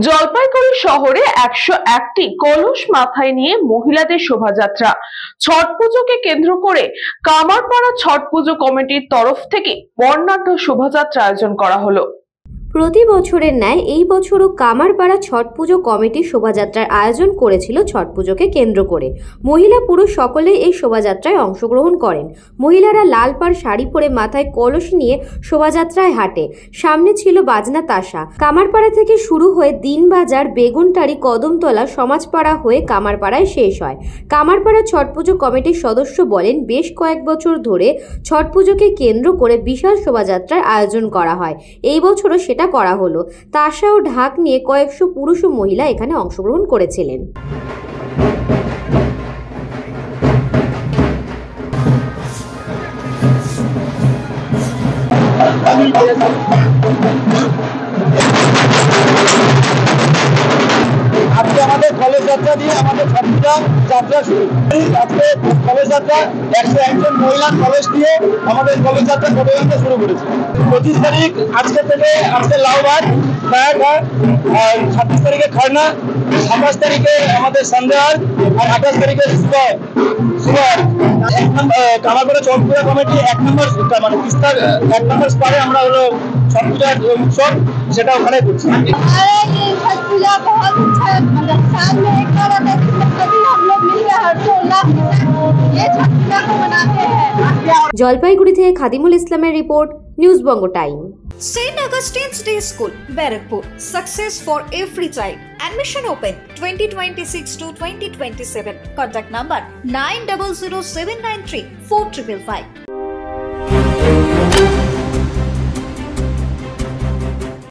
জলপাইগুড়ি শহরে 101টি কলস মাথায় নিয়ে মহিলাদের শোভাযাত্রা। ছট পুজোকে কেন্দ্র করে কামারপাড়া ছট পুজো কমিটির তরফ থেকে বর্ণাঢ্য শোভাযাত্রা আয়োজন করা হলো। প্রতি বছরের ন্যায় এই বছরও কামারপাড়া ছট পুজো কমিটি শোভাযাত্রার আয়োজন করেছিল ছট পুজোকে কেন্দ্র করে। মহিলা পুরুষ সকলেই এই শোভাযাত্রায় অংশগ্রহণ করেন। মহিলারা লাল পাড় শাড়ি পরে মাথায় কলস নিয়ে শোভাযাত্রায় হাঁটে। সামনে ছিল বাজনা তাসা। কামারপাড়া থেকে শুরু হয়ে দিনবাজার, বেগুনটারি, কদমতলা, সমাজপাড়া হয়ে কামারপাড়ায় শেষ হয়। কামারপাড়া ছট পুজো কমিটির সদস্য বলেন, বেশ কয়েক বছর ধরে ছট পুজোকে কেন্দ্র করে বিশাল শোভাযাত্রার আয়োজন করা হয়। এই বছরও সেটা করা হলো। তাসা ও ঢাক নিয়ে কয়েকশো পুরুষ ও মহিলা এখানে অংশগ্রহণ করেছিলেন। আজকে আমাদের কলেজ যাত্রা দিয়ে আমাদের ছাত্রীরা যাত্রা শুরু। আজকে কলেজ যাত্রা 101 জন মহিলা কলেজ দিয়ে আমাদের কলেজ যাত্রা প্রতিযোগিতা শুরু করেছে। 25 তারিখ আজকে থেকে আজকে লাউবাদ, আর 26 তারিখে খড়না, 27 তারিখে আমাদের সন্দেহার, আর 28 তারিখে সুবার। কামারপাড়া ছট পূজা কমিটি 1 নম্বর মানে তিস্তার 1 নম্বর স্পটে আমরা হলো ছট পূজার উৎসব সেটা ওখানে করছি। জলপাইগুড়ি থেকে খাদিমুল ইসলামের report, news Banga time. St. Augustine's Day School, Barakpur. Success for every child. Admission open 2026 to 2027. Contact number 900793 4555.